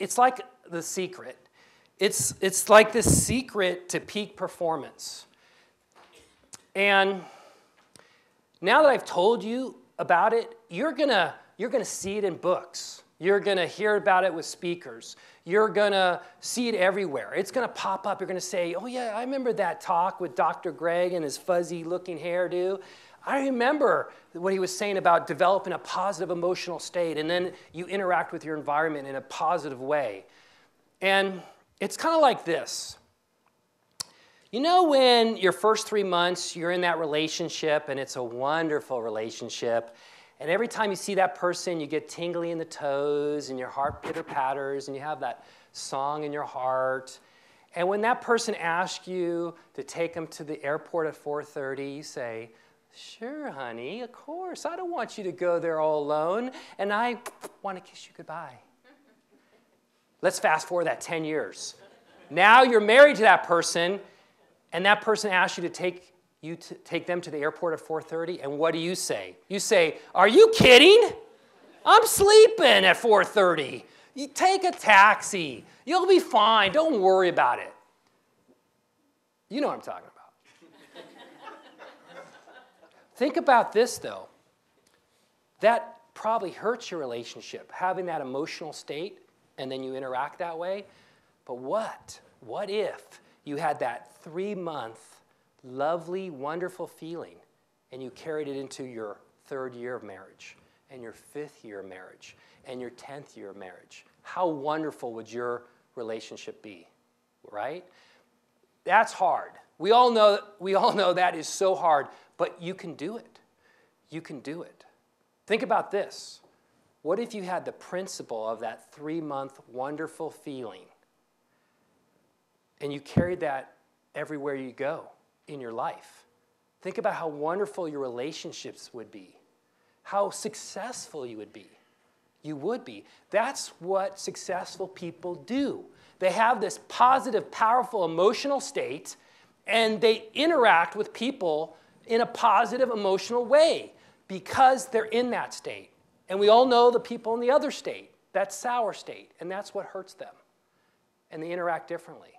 it's like the secret. It's like the secret to peak performance. And now that I've told you about it, you're gonna see it in books. You're gonna hear about it with speakers. You're gonna see it everywhere. It's gonna pop up. You're gonna say, oh yeah, I remember that talk with Dr. Gregg and his fuzzy looking hairdo. I remember what he was saying about developing a positive emotional state, and then you interact with your environment in a positive way. And it's kind of like this. You know when your first 3 months, you're in that relationship, and it's a wonderful relationship, and every time you see that person, you get tingly in the toes, and your heart pitter-patters, and you have that song in your heart. And when that person asks you to take them to the airport at 4:30, you say, sure, honey, of course. I don't want you to go there all alone, and I want to kiss you goodbye. Let's fast forward that 10 years. Now you're married to that person, and that person asks you to take them to the airport at 4:30, and what do you say? You say, are you kidding? I'm sleeping at 4:30. You take a taxi. You'll be fine. Don't worry about it. You know what I'm talking about. Think about this, though. That probably hurts your relationship, having that emotional state, and then you interact that way. But what? What if you had that 3-month, lovely, wonderful feeling, and you carried it into your 3rd year of marriage, and your 5th year of marriage, and your 10th year of marriage? How wonderful would your relationship be, right? That's hard. We all know that is so hard, but you can do it. You can do it. Think about this. What if you had the principle of that 3-month wonderful feeling, and you carried that everywhere you go in your life? Think about how wonderful your relationships would be, how successful you would be. You would be. That's what successful people do. They have this positive, powerful emotional state, and they interact with people in a positive emotional way because they're in that state. And we all know the people in the other state, that sour state, and that's what hurts them. And they interact differently.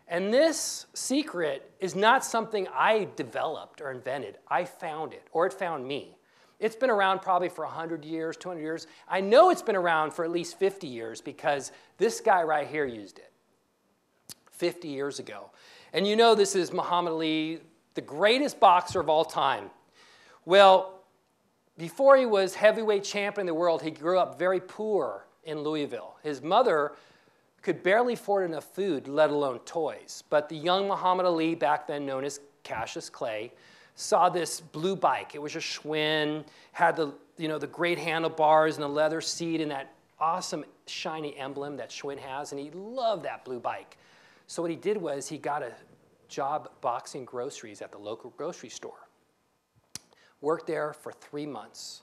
And this secret is not something I developed or invented. I found it, or it found me. It's been around probably for 100 years, 200 years. I know it's been around for at least 50 years because this guy right here used it 50 years ago. And you know this is Muhammad Ali, the greatest boxer of all time. Well, before he was heavyweight champion of the world, he grew up very poor in Louisville. His mother could barely afford enough food, let alone toys. But the young Muhammad Ali, back then known as Cassius Clay, saw this blue bike. It was a Schwinn, had the great handlebars and the leather seat and that awesome shiny emblem that Schwinn has, and he loved that blue bike. So what he did was he got a job boxing groceries at the local grocery store. Worked there for 3 months.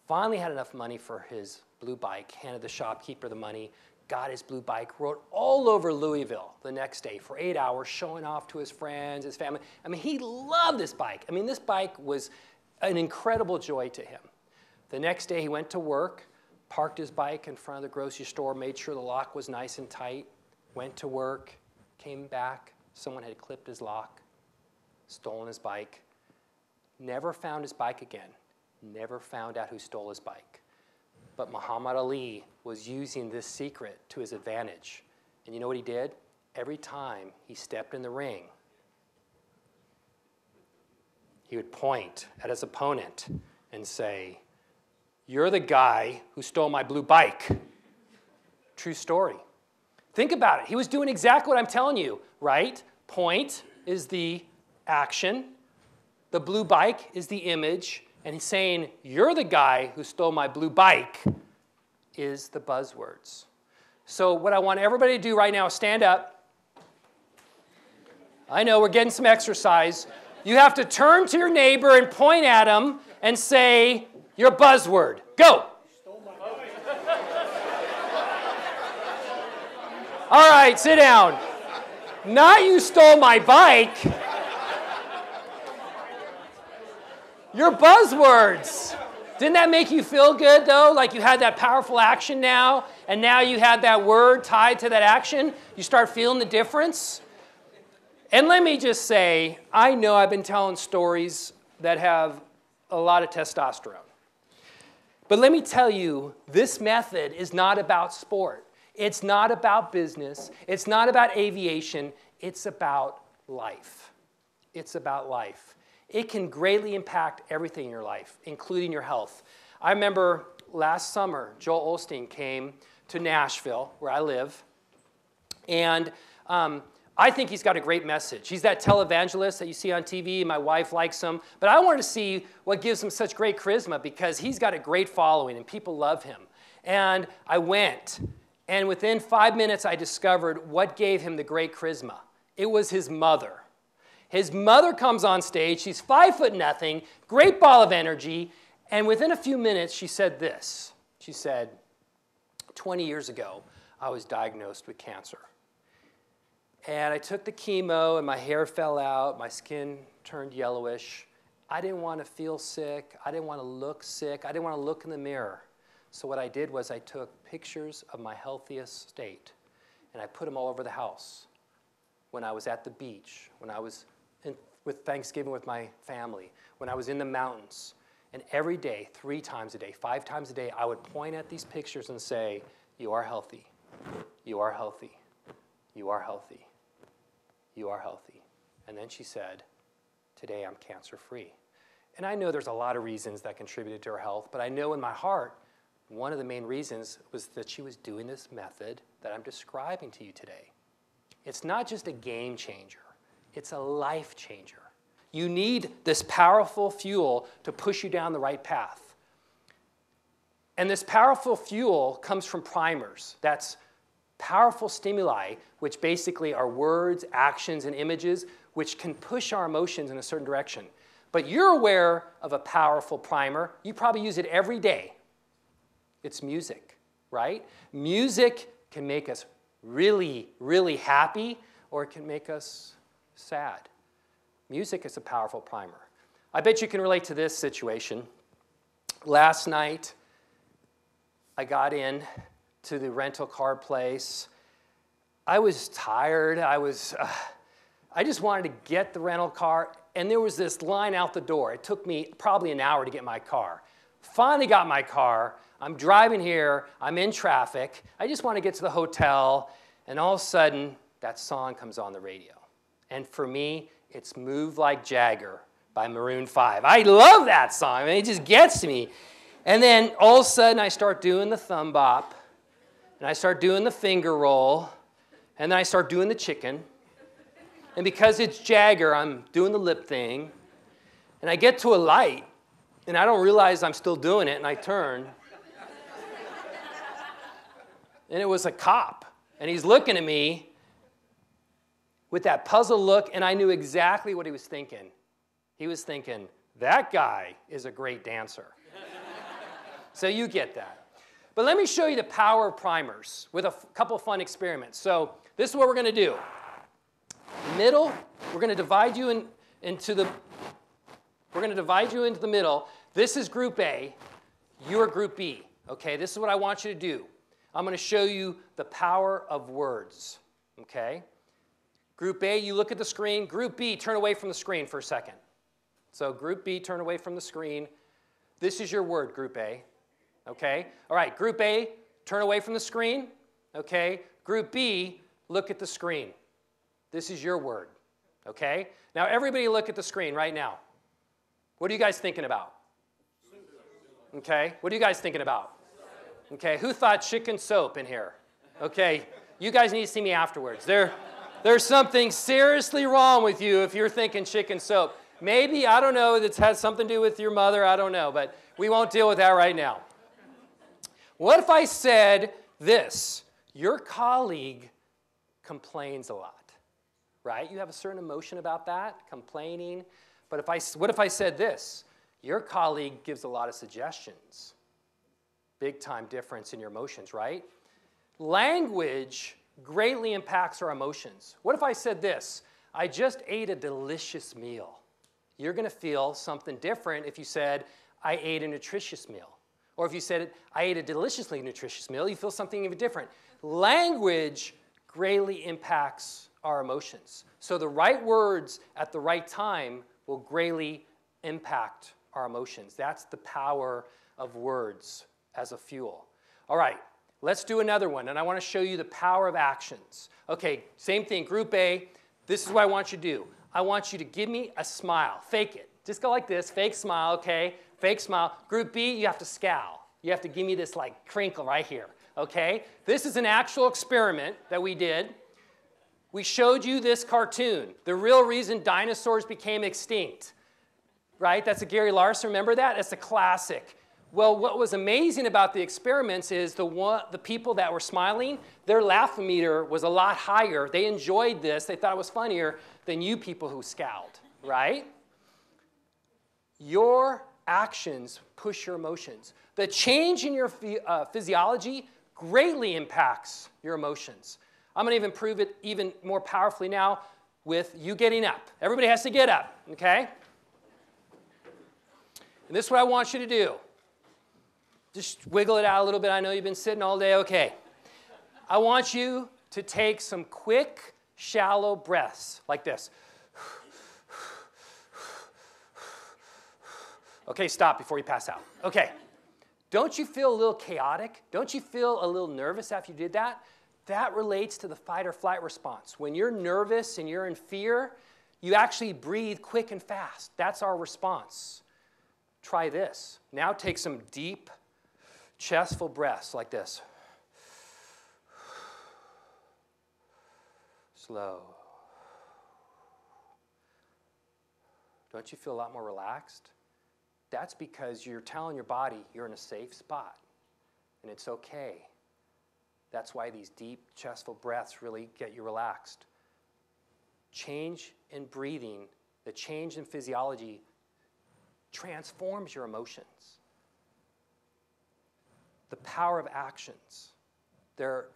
Finally had enough money for his blue bike, handed the shopkeeper the money, got his blue bike, rode all over Louisville the next day for 8 hours, showing off to his friends, his family. I mean, he loved this bike. I mean, this bike was an incredible joy to him. The next day he went to work, parked his bike in front of the grocery store, made sure the lock was nice and tight, went to work, came back. Someone had clipped his lock, stolen his bike, never found his bike again, never found out who stole his bike. But Muhammad Ali was using this secret to his advantage. And you know what he did? Every time he stepped in the ring, he would point at his opponent and say, "You're the guy who stole my blue bike." True story. Think about it. He was doing exactly what I'm telling you, right? Point is the action. The blue bike is the image. And he's saying, "You're the guy who stole my blue bike," is the buzzwords. So what I want everybody to do right now is stand up. I know we're getting some exercise. You have to turn to your neighbor and point at him and say your buzzword. Go. All right, sit down. Not you stole my bike. Your buzzwords. Didn't that make you feel good, though? Like you had that powerful action now? And now you have that word tied to that action. You start feeling the difference. And let me just say, I know I've been telling stories that have a lot of testosterone. But let me tell you, this method is not about sport. It's not about business. It's not about aviation. It's about life. It's about life. It can greatly impact everything in your life, including your health. I remember last summer, Joel Osteen came to Nashville, where I live, and I think he's got a great message. He's that televangelist that you see on TV. My wife likes him. But I wanted to see what gives him such great charisma because he's got a great following and people love him. And I went. And within 5 minutes, I discovered what gave him the great charisma. It was his mother. His mother comes on stage. She's 5'0", great ball of energy. And within a few minutes, she said this. She said, 20 years ago, I was diagnosed with cancer. And I took the chemo, and my hair fell out. My skin turned yellowish. I didn't want to feel sick. I didn't want to look sick. I didn't want to look in the mirror. So what I did was I took pictures of my healthiest state, and I put them all over the house. When I was at the beach, when I was with Thanksgiving with my family, when I was in the mountains. And every day, 3 times a day, 5 times a day, I would point at these pictures and say, you are healthy. You are healthy. You are healthy. You are healthy. And then she said, today I'm cancer-free. And I know there's a lot of reasons that contributed to her health, but I know in my heart, one of the main reasons was that she was doing this method that I'm describing to you today. It's not just a game changer. It's a life changer. You need this powerful fuel to push you down the right path. And this powerful fuel comes from primers. That's powerful stimuli, which basically are words, actions, and images, which can push our emotions in a certain direction. But you're aware of a powerful primer. You probably use it every day. It's music, right? Music can make us really, really happy, or it can make us sad. Music is a powerful primer. I bet you can relate to this situation. Last night, I got in to the rental car place. I was tired. I just wanted to get the rental car, and there was this line out the door. It took me probably an hour to get my car. Finally got my car. I'm driving here. I'm in traffic. I just want to get to the hotel, and all of a sudden, that song comes on the radio. And for me, it's Move Like Jagger by Maroon 5. I love that song. I mean, it just gets to me. And then all of a sudden, I start doing the thumb bop, and I start doing the finger roll, and then I start doing the chicken. And because it's Jagger, I'm doing the lip thing. And I get to a light, and I don't realize I'm still doing it, and I turn. And it was a cop. And he's looking at me with that puzzled look, and I knew exactly what he was thinking. He was thinking, that guy is a great dancer. So you get that. But let me show you the power of primers with a couple of fun experiments. So this is what we're going to do. Middle, we're going to divide you into the middle. This is group A. You're group B. Okay, this is what I want you to do. I'm going to show you the power of words. Okay? Group A, you look at the screen. Group B, turn away from the screen for a second. So group B, turn away from the screen. This is your word, group A. Okay? All right, group A, turn away from the screen. Okay? Group B, look at the screen. This is your word. Okay? Now everybody look at the screen right now. What are you guys thinking about? Okay? What are you guys thinking about? Okay, who thought chicken soap in here? Okay, you guys need to see me afterwards. There's something seriously wrong with you if you're thinking chicken soap. Maybe, I don't know, it has something to do with your mother, I don't know, but we won't deal with that right now. What if I said this? Your colleague complains a lot, right? You have a certain emotion about that, complaining. But what if I said this? Your colleague gives a lot of suggestions. Big time difference in your emotions, right? Language greatly impacts our emotions. What if I said this? I just ate a delicious meal. You're going to feel something different if you said, I ate a nutritious meal. Or if you said, I ate a deliciously nutritious meal, you feel something even different. Language greatly impacts our emotions. So the right words at the right time will greatly impact our emotions. That's the power of words as a fuel. All right, let's do another one, and I want to show you the power of actions. Okay, same thing, Group A. This is what I want you to do. I want you to give me a smile. Fake it. Just go like this, fake smile, okay? Fake smile. Group B, you have to scowl. You have to give me this like crinkle right here, okay? This is an actual experiment that we did. We showed you this cartoon, the real reason dinosaurs became extinct, right? That's a Gary Larson, remember that? It's a classic. Well, what was amazing about the experiments is the people that were smiling, their laugh-o-meter was a lot higher. They enjoyed this. They thought it was funnier than you people who scowled, right? Your actions push your emotions. The change in your physiology greatly impacts your emotions. I'm going to even prove it even more powerfully now with you getting up. Everybody has to get up, okay? And this is what I want you to do. Just wiggle it out a little bit. I know you've been sitting all day. Okay. I want you to take some quick, shallow breaths like this. Okay, stop before you pass out. Okay. Don't you feel a little chaotic? Don't you feel a little nervous after you did that? That relates to the fight or flight response. When you're nervous and you're in fear, you actually breathe quick and fast. That's our response. Try this. Now take some deep, chestful breaths like this. Slow. Don't you feel a lot more relaxed? That's because you're telling your body you're in a safe spot, and it's okay. That's why these deep, chestful breaths really get you relaxed. Change in breathing, the change in physiology transforms your emotions. The power of actions.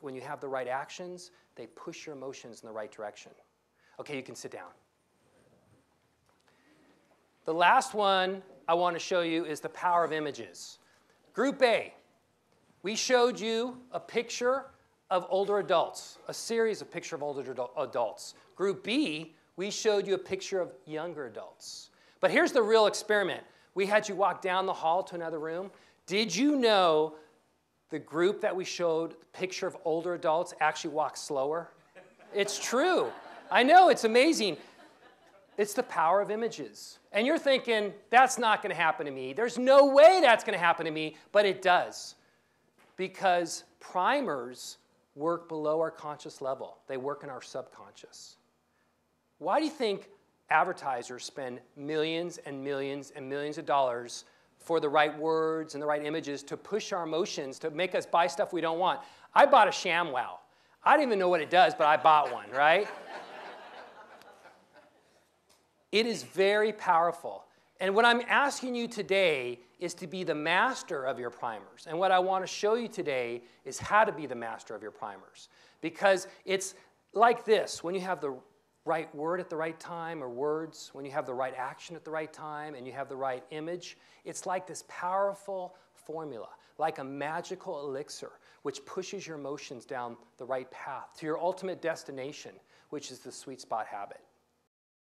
When you have the right actions, they push your emotions in the right direction. Okay, you can sit down. The last one I want to show you is the power of images. Group A, we showed you a picture of older adults, a series of pictures of older adults. Group B, we showed you a picture of younger adults. But here's the real experiment. We had you walk down the hall to another room. Did you know the group that we showed the picture of older adults actually walked slower? It's true. I know, it's amazing. It's the power of images. And you're thinking, that's not going to happen to me. There's no way that's going to happen to me, but it does. Because primers work below our conscious level. They work in our subconscious. Why do you think advertisers spend millions and millions and millions of dollars for the right words and the right images to push our emotions, to make us buy stuff we don't want? I bought a ShamWow. I don't even know what it does, but I bought one, right? It is very powerful. And what I'm asking you today is to be the master of your primers. And what I want to show you today is how to be the master of your primers. Because it's like this. When you have the right word at the right time, or words, when you have the right action at the right time, and you have the right image, it's like this powerful formula, like a magical elixir, which pushes your emotions down the right path to your ultimate destination, which is the sweet spot habit.